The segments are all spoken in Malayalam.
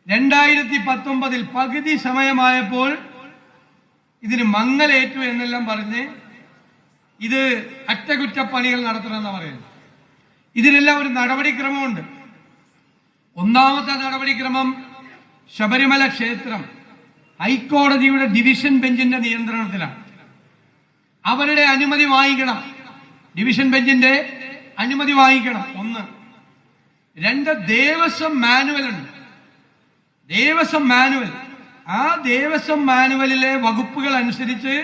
2019 പകുതി സമയമായപ്പോൾ ഇതിന് മങ്ങലേറ്റു എന്നെല്ലാം പറഞ്ഞ് ഇത് അറ്റകുറ്റപ്പണികൾ നടത്തണമെന്ന് പറയുന്നു. ഇതിനെല്ലാം ഒരു നടപടിക്രമമുണ്ട്. ഒന്നാമത്തെ നടപടിക്രമം, ശബരിമല ക്ഷേത്രം ഹൈക്കോടതിയുടെ ഡിവിഷൻ ബെഞ്ചിന്റെ നിയന്ത്രണത്തിലാണ്. അവരുടെ അനുമതി വാങ്ങിക്കണം, ഡിവിഷൻ ബെഞ്ചിന്റെ അനുമതി വാങ്ങിക്കണം. ഒന്ന്. രണ്ട്, ദേവസ്വം മാനുവൽ ഉണ്ട്. ദേവസ്വം മാനുവൽ, ആ ദേവസ്വം മാനുവലിലെ വകുപ്പുകൾ അനുസരിച്ച്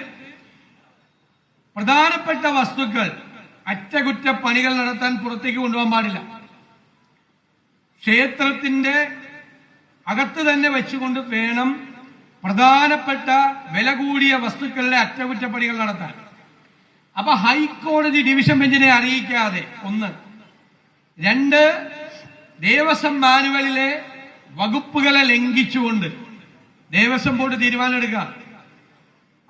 പ്രധാനപ്പെട്ട വസ്തുക്കൾ അറ്റകുറ്റപ്പണികൾ നടത്താൻ പുറത്തേക്ക് കൊണ്ടുപോകാൻ പാടില്ല. ക്ഷേത്രത്തിന്റെ അകത്ത് തന്നെ വെച്ചുകൊണ്ട് വേണം പ്രധാനപ്പെട്ട വില കൂടിയ വസ്തുക്കളുടെ അറ്റകുറ്റപ്പണികൾ നടത്താൻ. അപ്പൊ ഹൈക്കോടതി ഡിവിഷൻ ബെഞ്ചിനെ അറിയിക്കാതെ, ഒന്ന്. രണ്ട്, ദേവസ്വം മാനുവലിലെ വകുപ്പുകളെ ലംഘിച്ചുകൊണ്ട് ദേവസ്വം ബോർഡ് തീരുമാനമെടുക്കുക.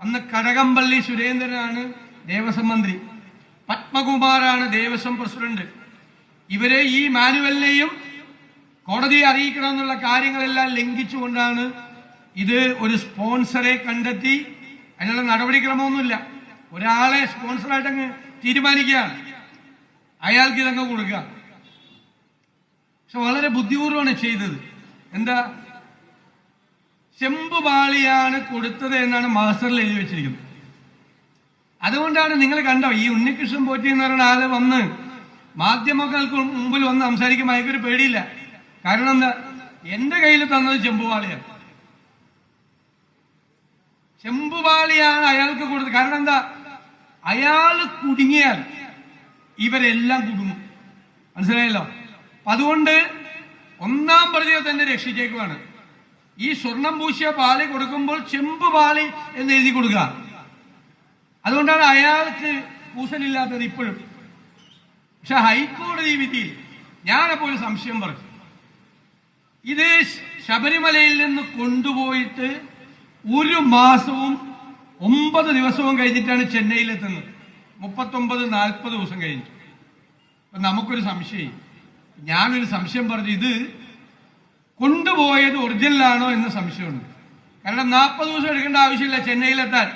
അന്ന് കടകംപള്ളി സുരേന്ദ്രനാണ് ദേവസ്വം മന്ത്രി, പത്മകുമാറാണ് ദേവസ്വം പ്രസിഡന്റ്. ഇവരെ ഈ മാനുവലിനെയും കോടതിയെ അറിയിക്കണമെന്നുള്ള കാര്യങ്ങളെല്ലാം ലംഘിച്ചുകൊണ്ടാണ് ഇത് ഒരു സ്പോൺസറെ കണ്ടെത്തി. അതിനുള്ള നടപടിക്രമമൊന്നുമില്ല, ഒരാളെ സ്പോൺസറായിട്ടങ്ങ് തീരുമാനിക്കുകയാണ്, അയാൾക്ക് ഇതങ്ങ് കൊടുക്കുക. പക്ഷെ വളരെ ബുദ്ധിപൂർവ്വമാണ് ചെയ്തത്. എന്താ, ചെമ്പുപാളിയാണ് കൊടുത്തത് എന്നാണ് മാസ്റ്ററിൽ എഴുതി വെച്ചിരിക്കുന്നത്. അതുകൊണ്ടാണ് നിങ്ങൾ കണ്ടോ, ഈ ഉണ്ണികൃഷ്ണൻ പോറ്റി എന്ന് പറയുന്ന ആള് വന്ന് മാധ്യമങ്ങൾക്ക് മുമ്പിൽ വന്ന് സംസാരിക്കുമ്പോൾ അയാൾക്കൊരു പേടിയില്ല. കാരണം എന്താ, എന്റെ കയ്യിൽ തന്നത് ചെമ്പുപാളിയാണ്, ചെമ്പുപാളിയാണ് അയാൾക്ക് കൊടുത്തത്. കാരണം എന്താ, അയാൾ കുടുങ്ങിയാൽ ഇവരെല്ലാം കുടുങ്ങും, മനസ്സിലായല്ലോ. അതുകൊണ്ട് ഒന്നാം പ്രതിയെ തന്നെ രക്ഷിച്ചേക്കുവാണ്. ഈ സ്വർണം പൂശിയ പാളി കൊടുക്കുമ്പോൾ ചെമ്പുപാളി എന്ന് എഴുതി കൊടുക്കുക. അതുകൊണ്ടാണ് അയാൾക്ക് കൂസലില്ലാത്തത് ഇപ്പോഴും. പക്ഷെ ഹൈക്കോടതി വിധിയിൽ ഞാനപ്പോൾ ഒരു സംശയം പറഞ്ഞു. ഇത് ശബരിമലയിൽ നിന്ന് കൊണ്ടുപോയിട്ട് 1 മാസവും 9 ദിവസവും കഴിഞ്ഞിട്ടാണ് ചെന്നൈയിലെത്തുന്നത്. 39-40 ദിവസം കഴിഞ്ഞു. അപ്പൊ നമുക്കൊരു സംശയം, ഞാനൊരു സംശയം പറഞ്ഞു, ഇത് കൊണ്ടുപോയത് ഒറിജിനലാണോ എന്ന് സംശയമുണ്ട്. കാരണം 40 ദിവസം എടുക്കേണ്ട ആവശ്യമില്ല ചെന്നൈയിലെത്താൻ.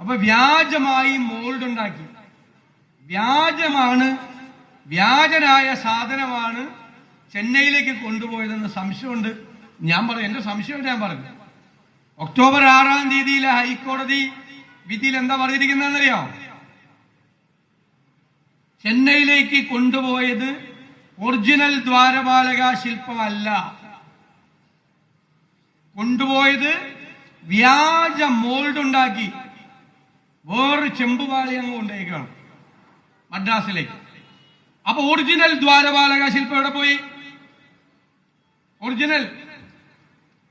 അപ്പൊ വ്യാജമായി മോൾഡ് ഉണ്ടാക്കി, വ്യാജനായ സാധനമാണ് ചെന്നൈയിലേക്ക് കൊണ്ടുപോയതെന്ന് സംശയമുണ്ട്. ഞാൻ പറഞ്ഞു, എന്റെ സംശയമുണ്ട്. ഞാൻ പറഞ്ഞു, ഒക്ടോബർ 6-ാം തീയതിയിലെ ഹൈക്കോടതി വിധിയിൽ എന്താ പറഞ്ഞിരിക്കുന്നതെന്നറിയോ? ചെന്നൈയിലേക്ക് കൊണ്ടുപോയത് ഒറിജിനൽ ദ്വാരപാലക ശില്പമല്ല, കൊണ്ടുപോയത് വ്യാജ മോൾഡ് ഉണ്ടാക്കി വേറൊരു ചെമ്പുപാളി അങ്ങ് കൊണ്ടേക്കാണ് മദ്രാസിലേക്ക്. അപ്പൊ ഒറിജിനൽ ദ്വാരപാലക ശില്പം എവിടെ പോയി? ഒറിജിനൽ.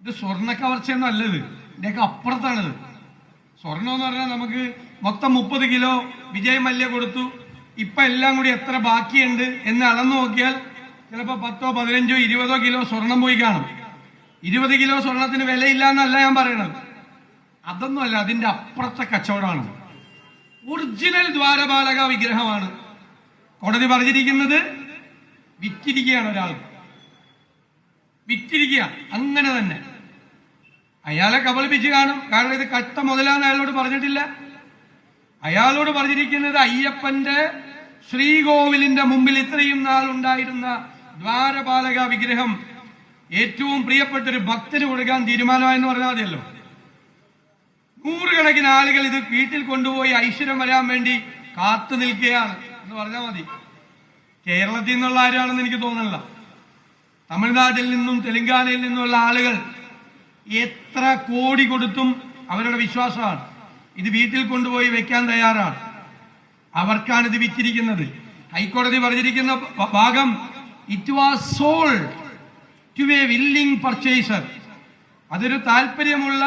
ഇത് സ്വർണ്ണ കവർച്ചയൊന്നും അല്ലത്, ഇതിന്റെയൊക്കെ അപ്പുറത്താണിത്. സ്വർണം എന്ന് പറഞ്ഞാൽ നമുക്ക് മൊത്തം 30 കിലോ വിജയ് മല്യ കൊടുത്തു, ഇപ്പൊ എല്ലാം കൂടി എത്ര ബാക്കിയുണ്ട് എന്ന് അളന്നു നോക്കിയാൽ ചിലപ്പോ 10, 15, 20 കിലോ സ്വർണം പോയി കാണും. 20 കിലോ സ്വർണത്തിന് വിലയില്ല എന്നല്ല ഞാൻ പറയണത്, അതൊന്നുമല്ല, അതിന്റെ അപ്പുറത്തെ കച്ചവടമാണ്. ഒറിജിനൽ ദ്വാരപാലക വിഗ്രഹമാണ് കോടതി പറഞ്ഞിരിക്കുന്നത്. വിറ്റിരിക്കുകയാണ് ഒരാൾ, വിറ്റിരിക്കുക. അങ്ങനെ തന്നെ അയാളെ കബളിപ്പിച്ച് കാണും. കാരണം ഇത് കട്ട മുതലാന്ന് അയാളോട് പറഞ്ഞിട്ടില്ല. അയാളോട് പറഞ്ഞിരിക്കുന്നത് അയ്യപ്പന്റെ ശ്രീകോവിലിന്റെ മുമ്പിൽ ഇത്രയും നാൾ ഉണ്ടായിരുന്ന ദ്വാരപാലക വിഗ്രഹം ഏറ്റവും പ്രിയപ്പെട്ട ഒരു ഭക്തന് കൊടുക്കാൻ തീരുമാനമായെന്ന് പറഞ്ഞാൽ മതിയല്ലോ. 100 കണക്കിന് ആളുകൾ ഇത് വീട്ടിൽ കൊണ്ടുപോയി ഐശ്വര്യം വരാൻ വേണ്ടി കാത്തു നിൽക്കുകയാണ് എന്ന് പറഞ്ഞാൽ മതി. കേരളത്തിൽ നിന്നുള്ള ആരാണെന്ന് എനിക്ക് തോന്നുന്നില്ല. തമിഴ്നാട്ടിൽ നിന്നും തെലങ്കാനയിൽ നിന്നുള്ള ആളുകൾ എത്ര കോടി കൊടുത്തും അവരുടെ വിശ്വാസമാണ് ഇത് വീട്ടിൽ കൊണ്ടുപോയി വെക്കാൻ തയ്യാറാണ്. അവർക്കാണ് ഇത് വിറ്റിരിക്കുന്നത്. ഹൈക്കോടതി പറഞ്ഞിരിക്കുന്ന ഭാഗം, it was sold to a willing purchaser. അതൊരു താല്പര്യമുള്ള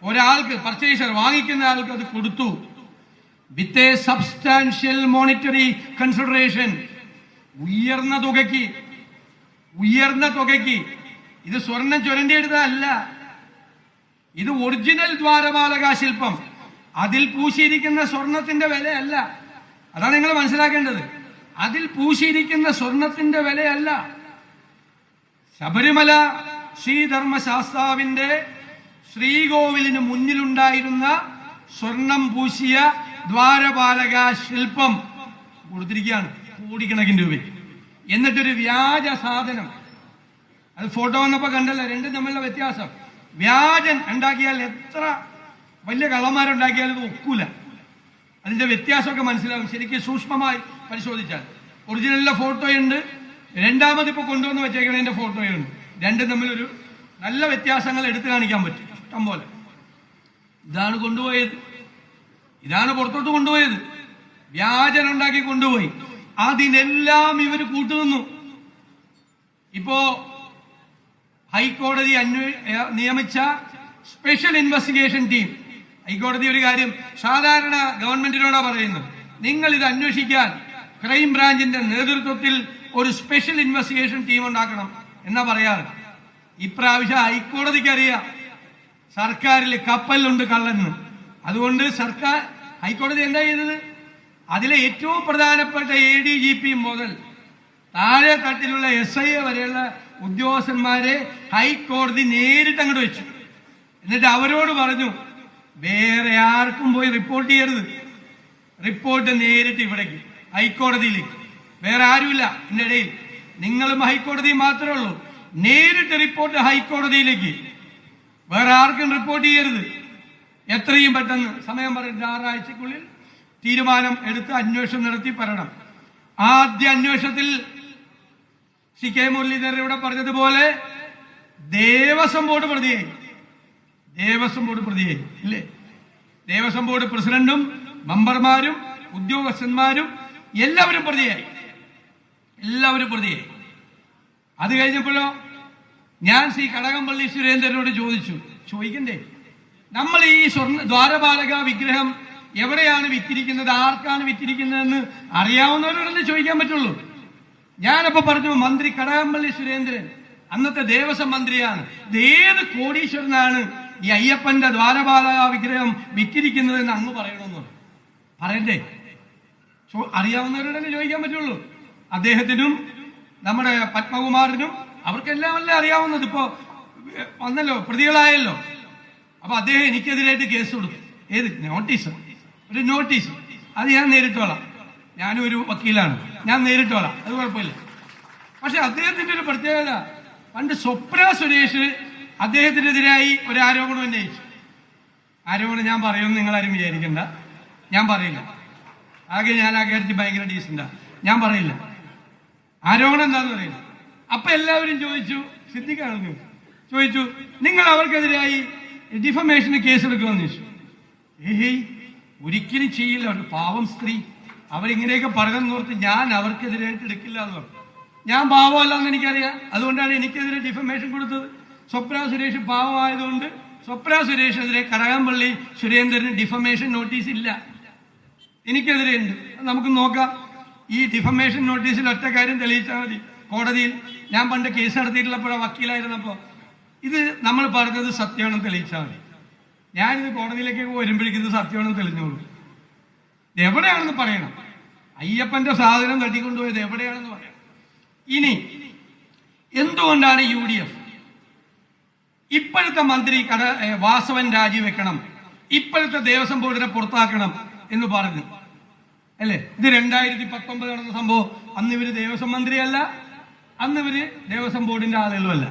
ഒരാൾക്ക്, പർച്ചേസർ വാങ്ങിക്കുന്ന ആൾക്ക് അത് കൊടുത്തു. With a substantial monetary consideration, ഉയർന്ന തുകയ്ക്ക്. ഇത് സ്വർണം ചുരണ്ടിയെടുത്തതല്ല, ഇത് ഒറിജിനൽ ദ്വാരപാലക ശില്പം. അതിൽ പൂശിയിരിക്കുന്ന സ്വർണത്തിന്റെ വിലയല്ല. അതാണ് നിങ്ങൾ മനസ്സിലാക്കേണ്ടത്. അതിൽ പൂശിയിരിക്കുന്ന സ്വർണത്തിന്റെ വിലയല്ല. ശബരിമല ശ്രീധർമ്മശാസ്താവിന്റെ ശ്രീകോവിലിന് മുന്നിലുണ്ടായിരുന്ന സ്വർണം പൂശിയ ദ്വാരപാലക ശില്പം കൊടുത്തിരിക്കുകയാണ് കോടിക്കണക്കിന് രൂപയ്ക്ക്. എന്നിട്ടൊരു വ്യാജ സാധനം, അത് ഫോട്ടോ വന്നപ്പോ കണ്ടല്ലോ രണ്ടും തമ്മിലുള്ള വ്യത്യാസം. വ്യാജൻ ഉണ്ടാക്കിയാൽ എത്ര വലിയ കള്ളന്മാരുണ്ടാക്കിയാലും ഇത് ഒക്കൂല. അതിന്റെ വ്യത്യാസമൊക്കെ മനസ്സിലാവും ശരിക്കും സൂക്ഷ്മമായി പരിശോധിച്ചാൽ. ഒറിജിനലിലെ ഫോട്ടോയുണ്ട്, രണ്ടാമത് ഇപ്പൊ കൊണ്ടുവന്ന് വെച്ചേക്കണതിന്റെ ഫോട്ടോയുണ്ട്. രണ്ടും തമ്മിലൊരു നല്ല വ്യത്യാസങ്ങൾ എടുത്തു കാണിക്കാൻ പറ്റും ഇഷ്ടം പോലെ. ഇതാണ് കൊണ്ടുപോയത്, ഇതാണ് പുറത്തോട്ട് കൊണ്ടുപോയത്. വ്യാജനുണ്ടാക്കി കൊണ്ടുപോയി. അതിനെല്ലാം ഇവർ കൂട്ടുനിന്നു. ഇപ്പോ ഹൈക്കോടതി നിയമിച്ച സ്പെഷ്യൽ ഇൻവെസ്റ്റിഗേഷൻ ടീം, ഹൈക്കോടതി ഒരു കാര്യം സാധാരണ ഗവൺമെന്റിനോടാ പറയുന്നത്, നിങ്ങൾ ഇത് അന്വേഷിക്കാൻ ക്രൈം ബ്രാഞ്ചിന്റെ നേതൃത്വത്തിൽ ഒരു സ്പെഷ്യൽ ഇൻവെസ്റ്റിഗേഷൻ ടീം ഉണ്ടാക്കണം എന്നാ പറയാറ്. ഇപ്രാവശ്യം ഹൈക്കോടതിക്ക് അറിയാം സർക്കാരിൽ കപ്പലിലുണ്ട് കള്ളന്ന്. അതുകൊണ്ട് ഹൈക്കോടതി എന്താ ചെയ്തത്, അതിലെ ഏറ്റവും പ്രധാനപ്പെട്ട ADGP മുതൽ താഴെ തട്ടിലുള്ള SI വരെയുള്ള ഉദ്യോഗസ്ഥന്മാരെ ഹൈക്കോടതി നേരിട്ട് അങ്ങോട്ട് വെച്ചു. എന്നിട്ട് അവരോട് പറഞ്ഞു, വേറെ ആർക്കും പോയി റിപ്പോർട്ട് ചെയ്യരുത്, റിപ്പോർട്ട് നേരിട്ട് ഇവിടേക്ക് ഹൈക്കോടതിയിലേക്ക്. വേറെ ആരുമില്ല ഇതിന്റെ ഇടയിൽ, നിങ്ങളും ഹൈക്കോടതിയും മാത്രമേ ഉള്ളൂ. നേരിട്ട് റിപ്പോർട്ട് ഹൈക്കോടതിയിലേക്ക്, വേറെ ആർക്കും റിപ്പോർട്ട് ചെയ്യരുത്. എത്രയും പെട്ടെന്ന് സമയം പറഞ്ഞിട്ട് 6 ആഴ്ചക്കുള്ളിൽ തീരുമാനം എടുത്ത് അന്വേഷണം നടത്തി പറയണം. ആദ്യ അന്വേഷണത്തിൽ CK മുരളീധരൻ ഇവിടെ പറഞ്ഞതുപോലെ ദേവസ്വം ബോർഡ് പ്രതിയായി. ദേവസ്വം ബോർഡ് പ്രതിയായി ഇല്ലേ? ദേവസ്വം ബോർഡ് പ്രസിഡന്റും മെമ്പർമാരും ഉദ്യോഗസ്ഥന്മാരും എല്ലാവരും പ്രതിയായി, എല്ലാവരും പ്രതിയായി. അത് കഴിഞ്ഞപ്പോഴോ ഞാൻ ശ്രീ കടകംപള്ളി സുരേന്ദ്രനോട് ചോദിക്കണ്ടേ, നമ്മൾ ഈ ദ്വാരപാലക വിഗ്രഹം എവിടെയാണ് വിറ്റിരിക്കുന്നത്, ആർക്കാണ് വിറ്റിരിക്കുന്നതെന്ന് അറിയാവുന്നവരോടല്ലേ ചോദിക്കാൻ പറ്റുള്ളൂ. ഞാനപ്പോ പറഞ്ഞു, മന്ത്രി കടകംപള്ളി സുരേന്ദ്രൻ അന്നത്തെ ദേവസ്വം മന്ത്രിയാണ്, ഇത് ഏത് കോടീശ്വരനാണ് ഈ അയ്യപ്പന്റെ ദ്വാരപാലക വിഗ്രഹം വിറ്റിരിക്കുന്നതെന്ന് അങ്ങ് പറയണമെന്ന് പറയണ്ടേ? അറിയാവുന്നവരോടല്ലേ ചോദിക്കാൻ പറ്റുള്ളൂ. അദ്ദേഹത്തിനും നമ്മുടെ പത്മകുമാറിനും അവർക്കെല്ലാം അല്ലേ അറിയാവുന്നത്. ഇപ്പോ വന്നല്ലോ, പ്രതികളായല്ലോ. അപ്പൊ അദ്ദേഹം എനിക്കെതിരായിട്ട് കേസ് കൊടുത്തു. ഏത് നോട്ടീസ്? ഒരു നോട്ടീസ്. അത് ഞാൻ നേരിട്ടോളാം, ഞാനും ഒരു വക്കീലാണ്, ഞാൻ നേരിട്ടോളാം, അത് കുഴപ്പമില്ല. പക്ഷെ അദ്ദേഹത്തിന്റെ ഒരു പ്രത്യേകത, പണ്ട് സ്വപ്ന സുരേഷ് അദ്ദേഹത്തിനെതിരായി ഒരു ആരോപണം ഉന്നയിച്ചു. ആരോപണം ഞാൻ പറയുമെന്ന് നിങ്ങളാരും വിചാരിക്കണ്ട, ഞാൻ പറയില്ല. ആകെ ഞാൻ ആ കേട്ടിട്ട് ഭയങ്കര ഡീസന്റാ, ഞാൻ പറയില്ല. ആരോപണം എന്താന്ന് പറയുന്നത്. അപ്പൊ എല്ലാവരും ചോദിച്ചു, സിദ്ദിഖാണെന്ന് ചോദിച്ചു, നിങ്ങൾ അവർക്കെതിരായി ഡിഫമേഷന് കേസെടുക്കുമെന്ന് ചോദിച്ചു. ഒരിക്കലും ചെയ്യില്ല, ഒരു പാവം സ്ത്രീ, അവരിങ്ങനെയൊക്കെ പറയുന്നത് ഓർത്ത് ഞാൻ അവർക്കെതിരായിട്ട് എടുക്കില്ല എന്ന് പറഞ്ഞു. ഞാൻ പാവമല്ല എന്ന് എനിക്കറിയാം, അതുകൊണ്ടാണ് എനിക്കെതിരെ ഡിഫമേഷൻ കൊടുത്തത്. സ്വപ്ന സുരേഷ് പാവമായതുകൊണ്ട് സ്വപ്ന സുരേഷിനെതിരെ കടകംപള്ളി സുരേന്ദ്രന് ഡിഫമേഷൻ നോട്ടീസ് ഇല്ല, എനിക്കെതിരെ ഉണ്ട്. നമുക്ക് നോക്കാം. ഈ ഡിഫമേഷൻ നോട്ടീസിൽ ഒറ്റ കാര്യം തെളിയിച്ചാൽ മതി. കോടതിയിൽ ഞാൻ പണ്ട് കേസ് നടത്തിയിട്ടുള്ളപ്പോഴോ വക്കീലായിരുന്നപ്പോ ഇത് നമ്മൾ പറഞ്ഞത് സത്യമാണെന്ന് തെളിയിച്ചാൽ മതി. ഞാനിത് കോടതിയിലേക്ക് വരുമ്പോഴേക്കും ഇത് സത്യമാണെന്ന് തെളിഞ്ഞോളൂ. ഇത് എവിടെയാണെന്ന് പറയണം. അയ്യപ്പന്റെ സാധനം തട്ടിക്കൊണ്ടുപോയത് എവിടെയാണെന്ന് പറയണം. ഇനി എന്തുകൊണ്ടാണ് UDF ഇപ്പോഴത്തെ മന്ത്രി വാസവൻ രാജിവെക്കണം, ഇപ്പോഴത്തെ ദേവസ്വം ബോർഡിനെ പുറത്താക്കണം എന്ന് പറഞ്ഞു അല്ലേ? ഇത് 2019 നടന്ന സംഭവം. അന്ന് ഇവര് ദേവസ്വം മന്ത്രിയല്ല, അന്ന് ഇവര് ദേവസ്വം ബോർഡിന്റെ ആളുകളുമല്ല.